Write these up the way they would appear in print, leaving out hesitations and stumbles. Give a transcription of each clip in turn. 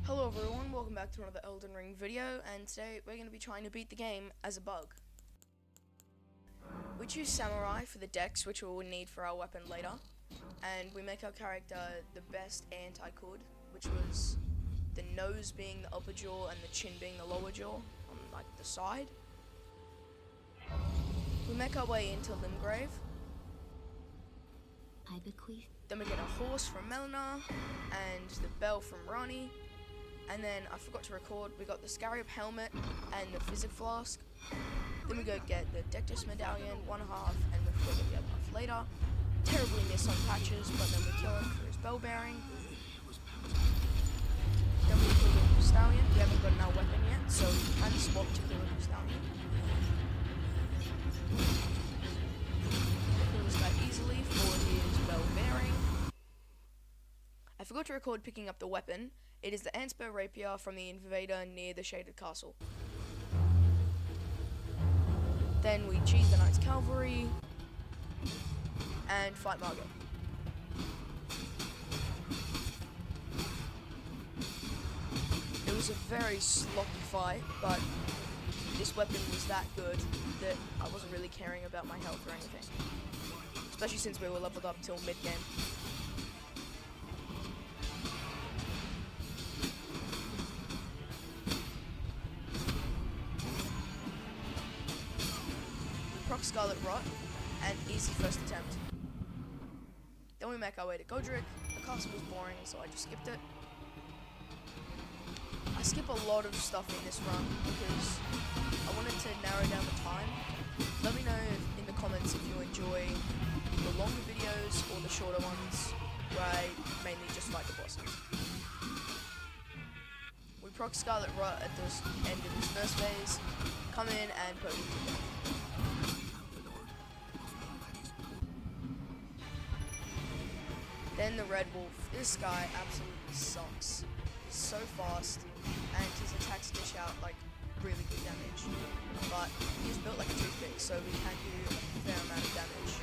Hello everyone, welcome back to another Elden Ring video, and today we're going to be trying to beat the game as a bug. We choose Samurai for the dex, which we will need for our weapon later, and we make our character the best ant I could, which was the nose being the upper jaw and the chin being the lower jaw, on like the side. We make our way into Limgrave. I bequeath. Then we get a horse from Melina, and the bell from Rani. And then I forgot to record, we got the Scarab helmet and the Physic flask. Then we go get the Dectus medallion, one half, and we forgot to get the other half later. Terribly miss on patches, but then we kill him for his bell bearing. Then we kill the stallion. We haven't got our weapon yet, so we can swap to kill the stallion. Kill this guy easily for his bell bearing. I forgot to record picking up the weapon. It is the Antspur rapier from the invader near the Shaded Castle. Then we cheese the Knight's Cavalry and fight Margot. It was a very sloppy fight, but this weapon was that good that I wasn't really caring about my health or anything. Especially since we were leveled up till mid-game. Proc Scarlet Rot, and easy first attempt. Then we make our way to Godric. The castle was boring, so I just skipped it. I skip a lot of stuff in this run because I wanted to narrow down the time. Let me know in the comments if you enjoy the longer videos or the shorter ones where I mainly just fight the bosses. We proc Scarlet Rot at the end of this first phase, come in and poke him to death. Then the Red Wolf. This guy absolutely sucks. He's so fast, and his attacks dish out like really good damage. But he's built like a toothpick, so we can do a fair amount of damage.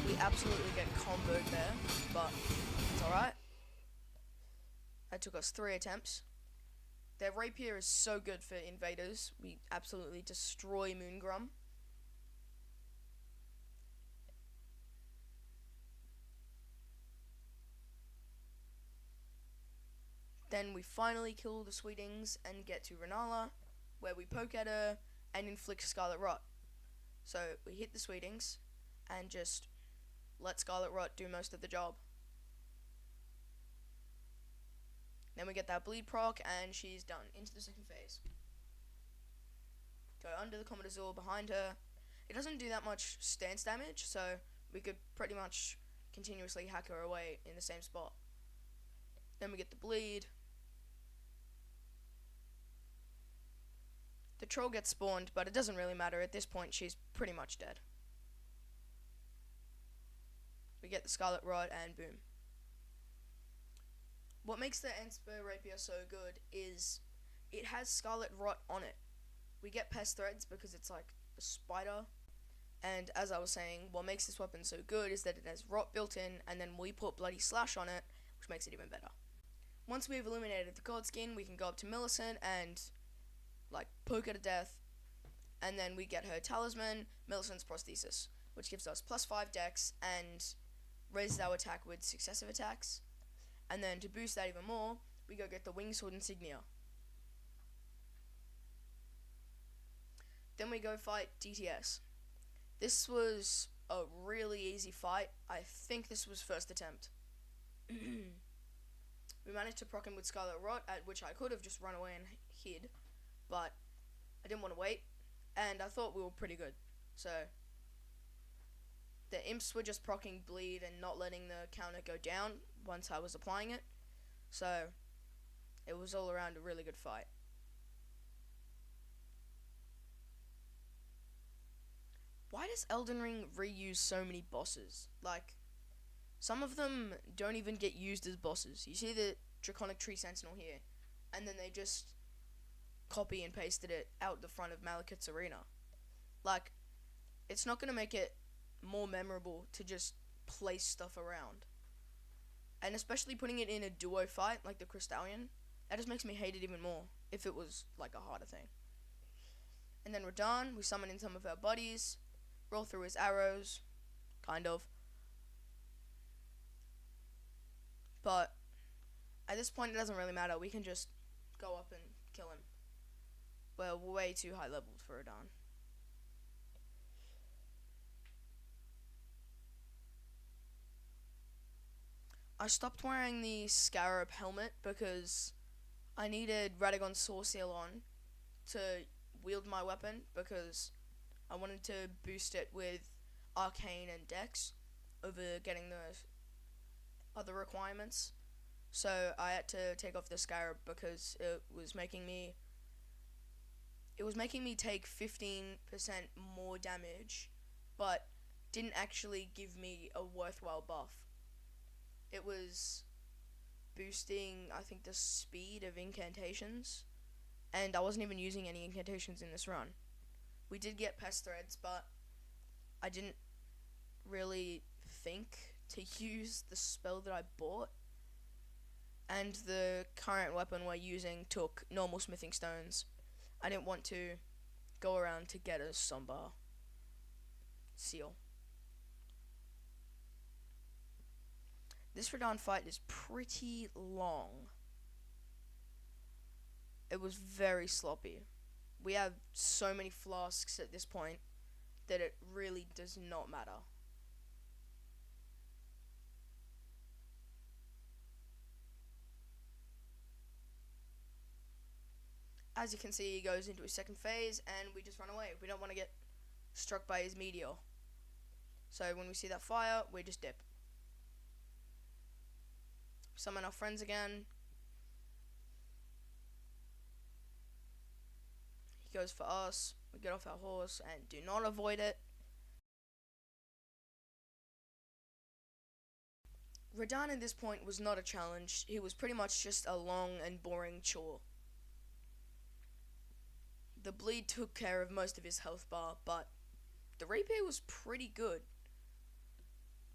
We absolutely get comboed there, but it's alright. That took us 3 attempts. Their rapier is so good for invaders. We absolutely destroy Moongrum. Then we finally kill the Sweetings and get to Renala, where we poke at her and inflict Scarlet Rot. So we hit the Sweetings and just let Scarlet Rot do most of the job. Then we get that bleed proc, and she's done. Into the second phase. Go under the Commodore Azul behind her. It doesn't do that much stance damage, so we could pretty much continuously hack her away in the same spot. Then we get the bleed. The troll gets spawned, but it doesn't really matter. At this point, she's pretty much dead. We get the Scarlet Rod, and boom. What makes the Antspur rapier so good is it has Scarlet Rot on it. We get pest threads because it's like a spider. And as I was saying, what makes this weapon so good is that it has rot built in, and then we put Bloody Slash on it, which makes it even better. Once we've eliminated the God Skin, we can go up to Millicent and like poke her to death. And then we get her Talisman, Millicent's Prosthesis, which gives us +5 dex and raises our attack with successive attacks. And then to boost that even more, we go get the Wingsword Insignia. Then we go fight DTS. This was a really easy fight. I think this was first attempt. We managed to proc him with Scarlet Rot, at which I could have just run away and hid, but I didn't want to wait, and I thought we were pretty good. So the imps were just proccing bleed and not letting the counter go down once I was applying it. So it was all around a really good fight. Why does Elden Ring reuse so many bosses? Like, some of them don't even get used as bosses. You see the Draconic Tree Sentinel here, and then they just copy and pasted it out the front of Malekith's arena. Like, it's not going to make it more memorable to just place stuff around. And especially putting it in a duo fight like the Crystallion, that just makes me hate it even more if it was like a harder thing. And then Radahn, we summon in some of our buddies, roll through his arrows, kind of. But at this point, it doesn't really matter. We can just go up and kill him. We're way too high leveled for Radahn. I stopped wearing the Scarab helmet because I needed Radagon's Soul Seal on to wield my weapon, because I wanted to boost it with Arcane and Dex over getting the other requirements. So I had to take off the Scarab because it was making me take 15% more damage, but didn't actually give me a worthwhile buff. It was boosting, I think, the speed of incantations, and I wasn't even using any incantations in this run. We did get pest threads, but I didn't really think to use the spell that I bought, and the current weapon we're using took normal smithing stones. I didn't want to go around to get a somber seal. This Radahn fight is pretty long. It was very sloppy. We have so many flasks at this point that it really does not matter. As you can see, he goes into his second phase and we just run away. We don't want to get struck by his meteor. So when we see that fire, we just dip. Summon our friends again. He goes for us. We get off our horse and do not avoid it. Radahn at this point was not a challenge. He was pretty much just a long and boring chore. The bleed took care of most of his health bar, but the rapier was pretty good.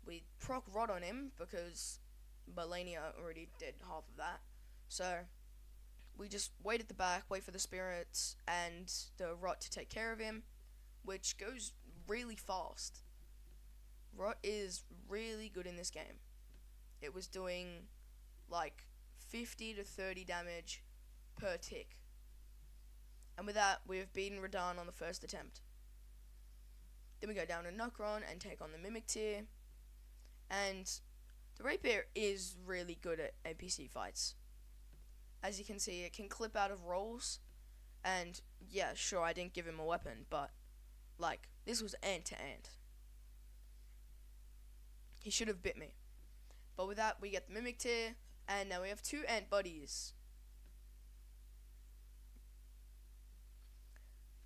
We proc rot on him because Balania already did half of that. So we just wait at the back, wait for the spirits and the rot to take care of him, which goes really fast. Rot is really good in this game. It was doing like 50 to 30 damage per tick. And with that, we have beaten Radahn on the first attempt. Then we go down to Nokron and take on the Mimic tier. And the rapier is really good at NPC fights. As you can see, it can clip out of rolls. And yeah, sure, I didn't give him a weapon, but like, this was ant to ant. He should have bit me. But with that, we get the Mimic tier, and now we have 2 ant buddies.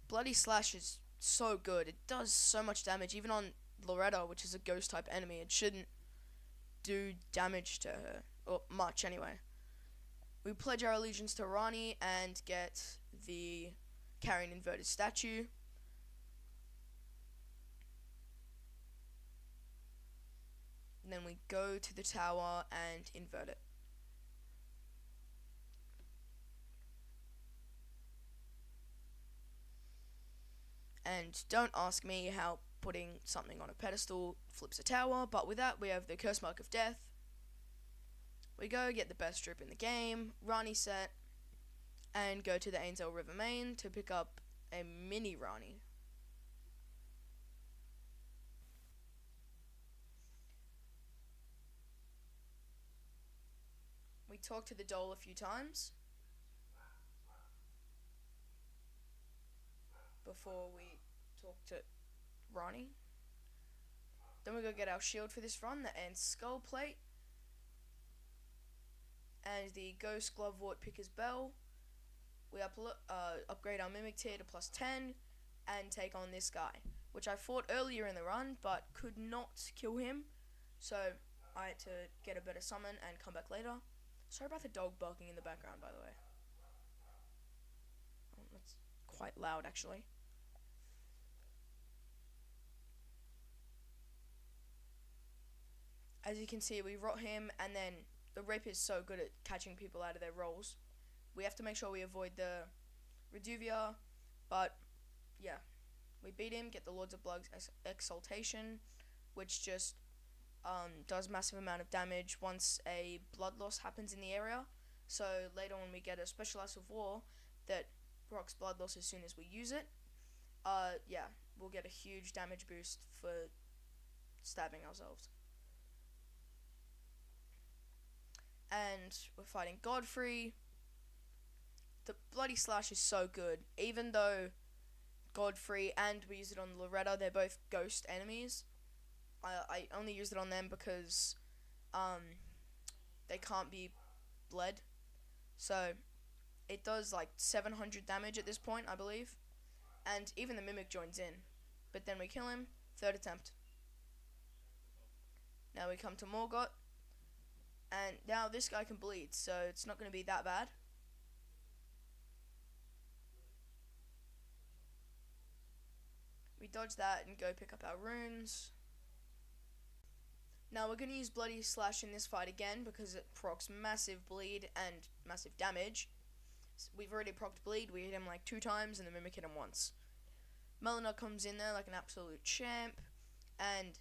Bloody Slash is so good. It does so much damage, even on Loretta, which is a ghost type enemy. It shouldn't do damage to her, or much anyway. We pledge our allegiance to Rani and get the Carrion Inverted Statue. And then we go to the tower and invert it. And don't ask me how putting something on a pedestal flips a tower, but with that we have the Curse Mark of Death. We go get the best strip in the game, Rani set, and go to the Ainzel River main to pick up a mini Rani. We talked to the doll a few times before we talk to Rani. Then we go get our shield for this run, the Ant Skull Plate, and the Ghost Glovewort Picker's Bell. We upgrade our Mimic tier to +10 and take on this guy, which I fought earlier in the run but could not kill him, so I had to get a better summon and come back later. Sorry about the dog barking in the background, by the way. Oh, that's quite loud, actually. As you can see, we rot him, and then the rapier is so good at catching people out of their rolls. We have to make sure we avoid the Reduvia, but yeah, we beat him, get the Lords of Blood's Exaltation, which just does massive amount of damage once a blood loss happens in the area. So later when we get a Special Ice of War that procs blood loss as soon as we use it, yeah, we'll get a huge damage boost for stabbing ourselves. And we're fighting Godfrey. The Bloody Slash is so good, even though Godfrey and we use it on Loretta, they're both ghost enemies. I only use it on them because they can't be bled. So it does like 700 damage at this point, I believe. And even the Mimic joins in. But then we kill him, third attempt. Now we come to Morgott. And now this guy can bleed, so it's not going to be that bad. We dodge that and go pick up our runes. Now we're going to use Bloody Slash in this fight again because it procs massive bleed and massive damage. We've already procced bleed, we hit him like 2 times and the Mimic hit him once. Melina comes in there like an absolute champ, and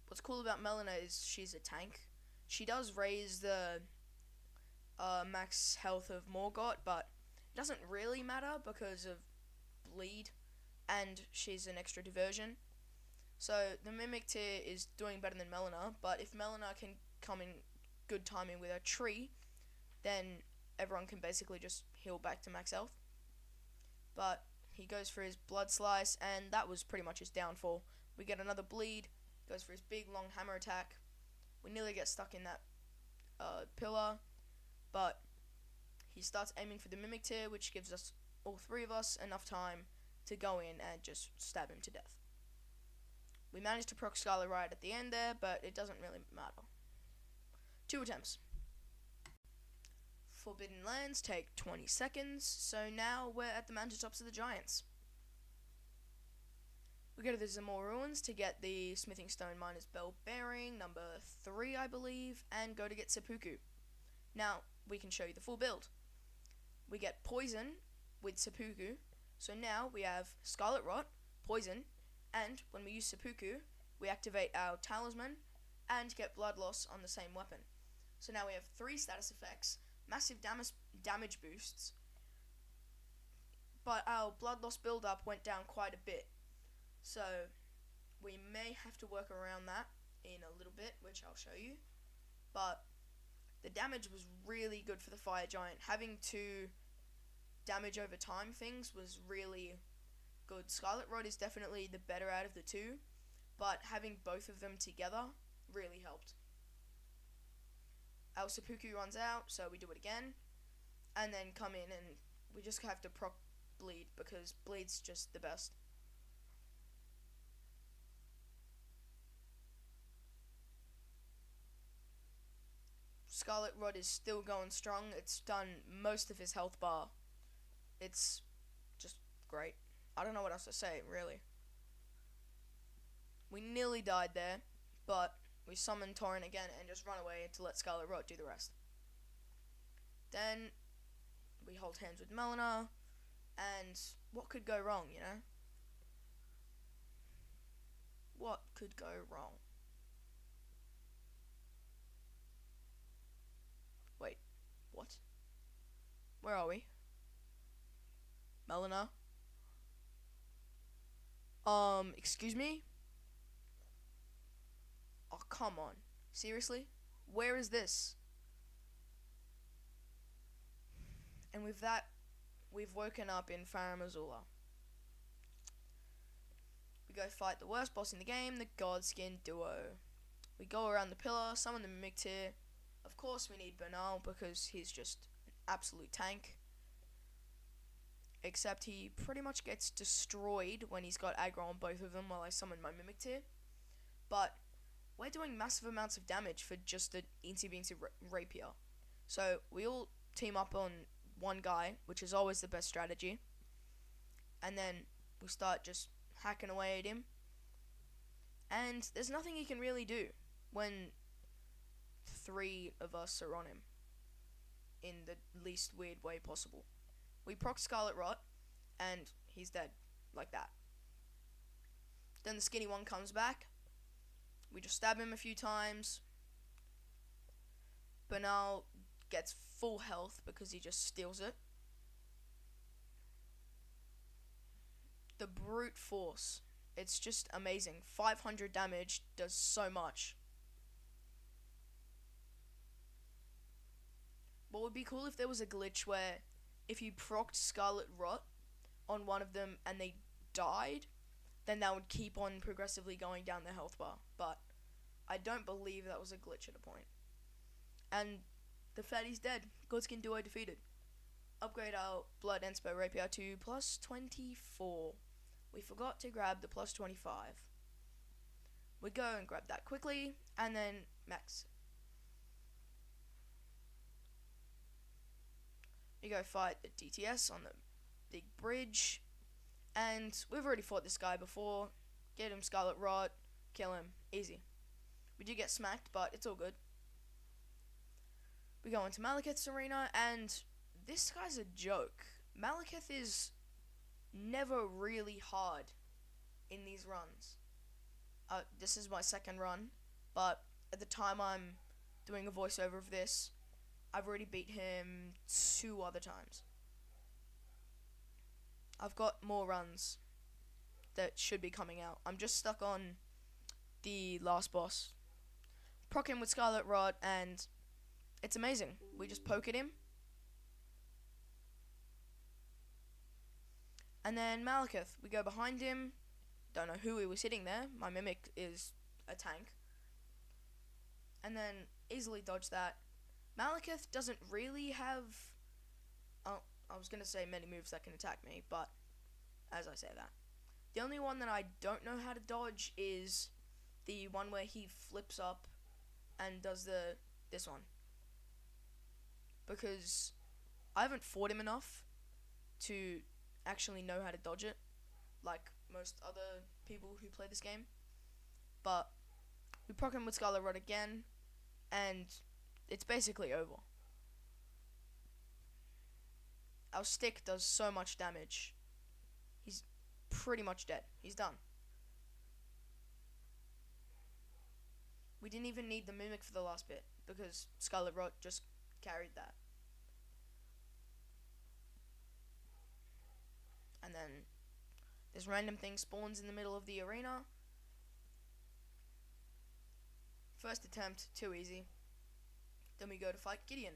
what's cool about Melina is she's a tank. She does raise the max health of Morgott, but it doesn't really matter because of bleed, and she's an extra diversion. So the Mimic tier is doing better than Melina, but if Melina can come in good timing with her tree, then everyone can basically just heal back to max health. But he goes for his Blood Slice, and that was pretty much his downfall. We get another bleed, goes for his big long hammer attack. We nearly get stuck in that pillar, but he starts aiming for the Mimic tier, which gives us, all 3 of us, enough time to go in and just stab him to death. We managed to proc Scarlet Riot at the end there, but it doesn't really matter. 2 attempts. Forbidden Lands take 20 seconds, so now we're at the mountaintops of the Giants. We go to the Zamor Ruins to get the Smithing Stone Miner's Bell Bearing, number 3 I believe, and go to get Seppuku. Now, we can show you the full build. We get Poison with Seppuku, so now we have Scarlet Rot, Poison, and when we use Seppuku, we activate our Talisman and get Blood Loss on the same weapon. So now we have 3 status effects, massive damage boosts, but our Blood Loss build-up went down quite a bit. So we may have to work around that in a little bit, which I'll show you. But the damage was really good for the Fire Giant. Having 2 damage over time things was really good. Scarlet Rod is definitely the better out of the 2, but having both of them together really helped. Our Seppuku runs out, so we do it again, and then come in and we just have to proc bleed because bleed's just the best. Scarlet Rod is still going strong. It's done most of his health bar. It's just great. I don't know what else to say, really. We nearly died there, but we summon Torrent again and just run away to let Scarlet Rot do the rest. Then we hold hands with Melina, and what could go wrong, you know? What could go wrong? Wait, what? Where are we? Melina? Excuse me? Oh, come on. Seriously? Where is this? And with that, we've woken up in Farum Azula. We go fight the worst boss in the game, the Godskin Duo. We go around the pillar, summon the Mimic tier. Of course we need Bernal because he's just an absolute tank. Except he pretty much gets destroyed when he's got aggro on both of them while I summon my Mimic tier. But we're doing massive amounts of damage for just an eensy-beensy rapier. So we all team up on one guy, which is always the best strategy. And then we start just hacking away at him. And there's nothing he can really do. When 3 of us are on him in the least weird way possible. We proc Scarlet Rot, and he's dead, like that. Then the skinny one comes back. We just stab him a few times. Banal gets full health because he just steals it. The brute force. It's just amazing. 500 damage does so much. What would be cool if there was a glitch where if you procced Scarlet Rot on one of them and they died, then that would keep on progressively going down the health bar. But I don't believe that was a glitch at a point. And the fatty's dead. Godskin Duo defeated. Upgrade our Blood Enspo Rapier to plus 24. We forgot to grab the plus 25. We go and grab that quickly, and then max. We go fight the DTS on the big bridge, and we've already fought this guy before. Get him Scarlet Rot, kill him, easy. We do get smacked, but it's all good. We go into Malekith's arena, and this guy's a joke. Malekith is never really hard in these runs. This is my second run, but at the time I'm doing a voiceover of this, I've already beat him 2 other times. I've got more runs that should be coming out. I'm just stuck on the last boss. Proc him with Scarlet Rot, and it's amazing. We just poke at him. And then Malekith, we go behind him. Don't know who he was hitting there. My Mimic is a tank. And then easily dodge that. Malekith doesn't really have... I was going to say many moves that can attack me, but as I say that. The only one that I don't know how to dodge is the one where he flips up and does this one. Because I haven't fought him enough to actually know how to dodge it, like most other people who play this game. But we proc him with Scarlet Rot again, and it's basically over. Our stick does so much damage. He's pretty much dead. He's done. We didn't even need the Mimic for the last bit, because Scarlet Rot just carried that. And then this random thing spawns in the middle of the arena. First attempt, too easy. Then we go to fight Gideon.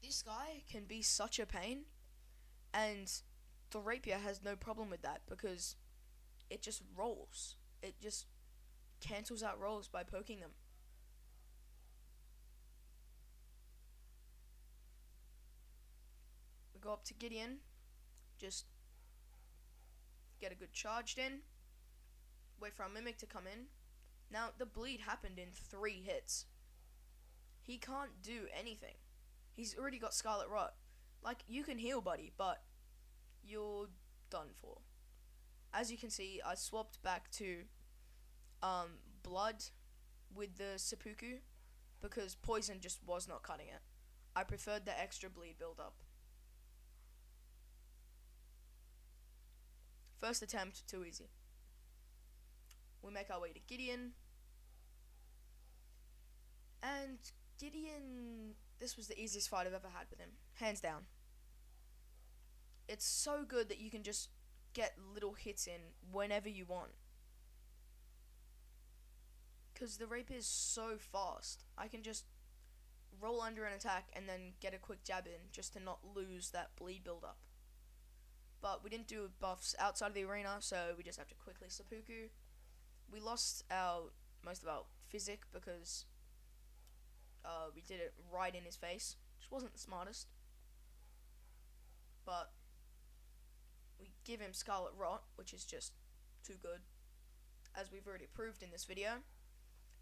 This guy can be such a pain, and the rapier has no problem with that because it just rolls. It just cancels out rolls by poking them. We go up to Gideon, just get a good charged in, wait for our Mimic to come in. Now, the bleed happened in 3 hits. He can't do anything. He's already got Scarlet Rot. Like, you can heal, buddy, but you're done for. As you can see, I swapped back to blood with the seppuku because poison just was not cutting it. I preferred the extra bleed build up. First attempt, too easy. We make our way to Gideon. And Gideon, this was the easiest fight I've ever had with him. Hands down. It's so good that you can just get little hits in whenever you want. Because the rapier is so fast. I can just roll under an attack and then get a quick jab in just to not lose that bleed build up. But we didn't do buffs outside of the arena, so we just have to quickly seppuku. We lost most of our physic because we did it right in his face, which wasn't the smartest. But we give him Scarlet Rot, which is just too good, as we've already proved in this video.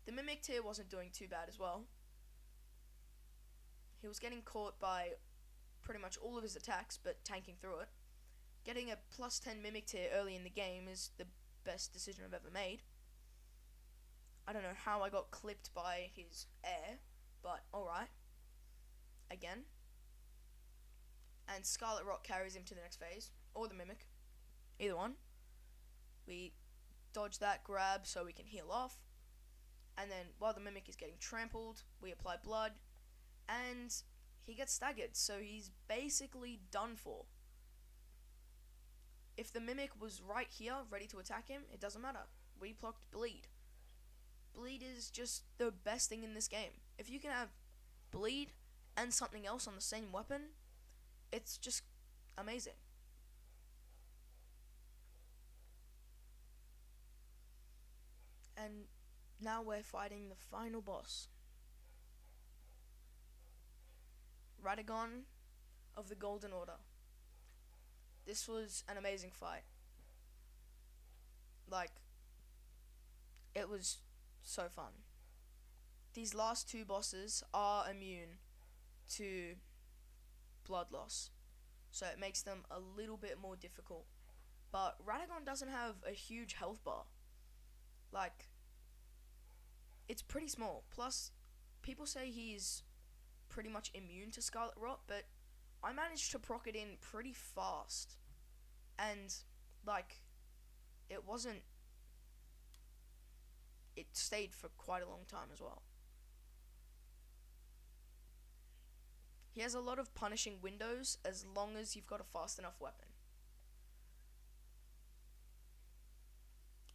The Mimic tier wasn't doing too bad as well. He was getting caught by pretty much all of his attacks, but tanking through it. Getting a plus 10 Mimic tier early in the game is the best decision I've ever made. I don't know how I got clipped by his air, but alright. Again. And Scarlet Rot carries him to the next phase, or the Mimic. Either one. We dodge that grab so we can heal off. And then while the Mimic is getting trampled, we apply blood. And he gets staggered, so he's basically done for. If the Mimic was right here, ready to attack him, it doesn't matter. We blocked Bleed. Bleed is just the best thing in this game. If you can have Bleed and something else on the same weapon, it's just amazing. And now we're fighting the final boss. Radagon of the Golden Order. This was an amazing fight. Like, it was so fun. These last two bosses are immune to blood loss, so it makes them a little bit more difficult. But Radagon doesn't have a huge health bar. Like, it's pretty small. Plus, people say he's pretty much immune to Scarlet Rot, but I managed to proc it in pretty fast. And, like, it stayed for quite a long time as well. He has a lot of punishing windows as long as you've got a fast enough weapon.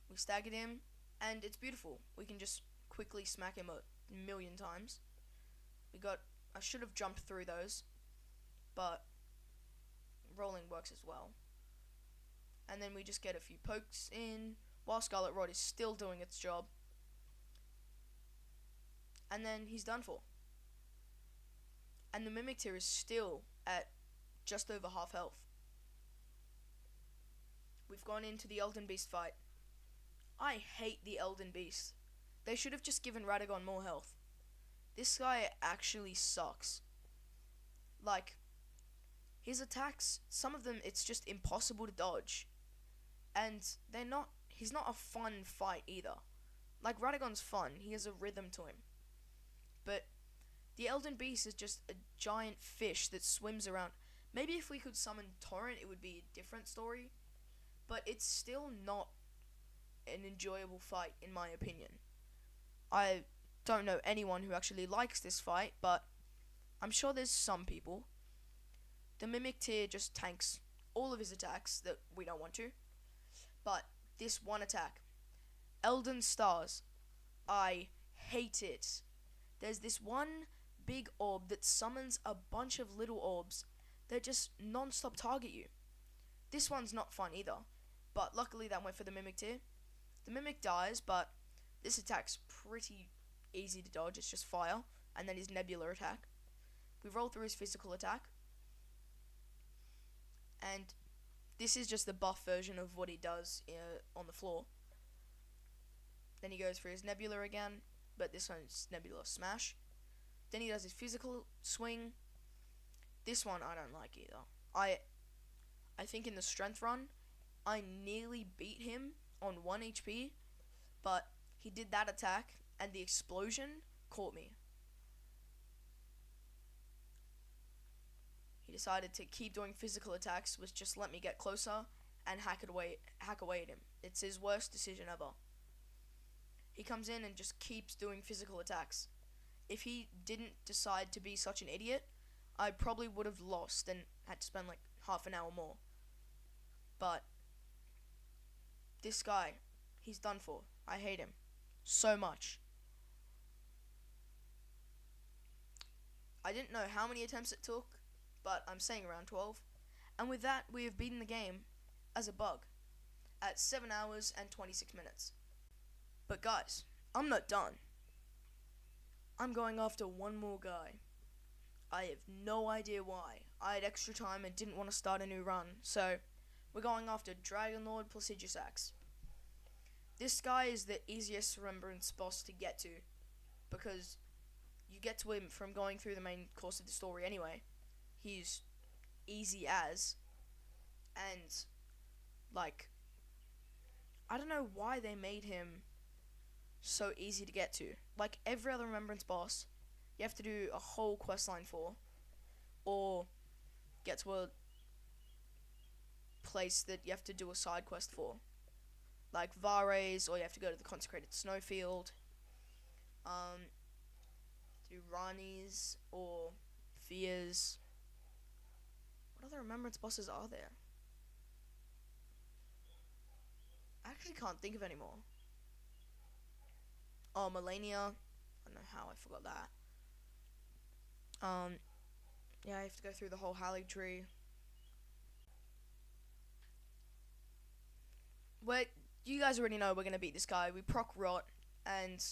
We staggered him, and it's beautiful. We can just quickly smack him a million times. I should have jumped through those, but rolling works as well. And then we just get a few pokes in while Scarlet Rot is still doing its job. And then he's done for. And the Mimic tier is still at just over half health. We've gone into the Elden Beast fight. I hate the Elden Beast. They should have just given Radagon more health. This guy actually sucks. Like, his attacks, some of them, it's just impossible to dodge. And he's not a fun fight either. Like, Radagon's fun, he has a rhythm to him. But the Elden Beast is just a giant fish that swims around. Maybe if we could summon Torrent, it would be a different story. But it's still not an enjoyable fight, in my opinion. I don't know anyone who actually likes this fight, but I'm sure there's some people. The Mimic tier just tanks all of his attacks that we don't want to. But this one attack, Elden Stars, I hate it. There's this one big orb that summons a bunch of little orbs that just non-stop target you. This one's not fun either, but luckily that went for the Mimic tier. The Mimic dies, but this attack's pretty easy to dodge. It's just fire, and then his Nebula attack. We roll through his physical attack, and this is just the buff version of what he does on the floor. Then he goes for his Nebula again, but this one's Nebula Smash. Then he does his physical swing. This one I don't like either. I think in the strength run, I nearly beat him on 1 HP, but he did that attack, and the explosion caught me. He decided to keep doing physical attacks, which just let me get closer and hack away at him. It's his worst decision ever. He comes in and just keeps doing physical attacks. If he didn't decide to be such an idiot, I probably would have lost and had to spend like half an hour more. But this guy, he's done for. I hate him so much. I didn't know how many attempts it took, but I'm saying around 12. And with that, we have beaten the game as a bug at 7 hours and 26 minutes. But guys, I'm not done. I'm going after one more guy. I have no idea why. I had extra time and didn't want to start a new run, so we're going after Dragon Lord Placiduous Axe. This guy is the easiest remembrance boss to get to, because you get to him from going through the main course of the story anyway. He's easy as, and like, I don't know why they made him so easy to get to. Like every other Remembrance boss, you have to do a whole quest line for, or get to a place that you have to do a side quest for, like Vares, or you have to go to the consecrated snowfield. Do Rani's or Fears. What other Remembrance bosses are there? I actually can't think of any more. Oh, Melania. I don't know how I forgot that. Yeah, I have to go through the whole Hallig tree. But you guys already know we're gonna beat this guy. We proc rot, and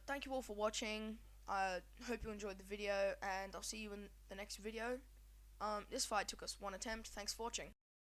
thank you all for watching. I hope you enjoyed the video, and I'll see you in the next video. This fight took us one attempt. Thanks for watching.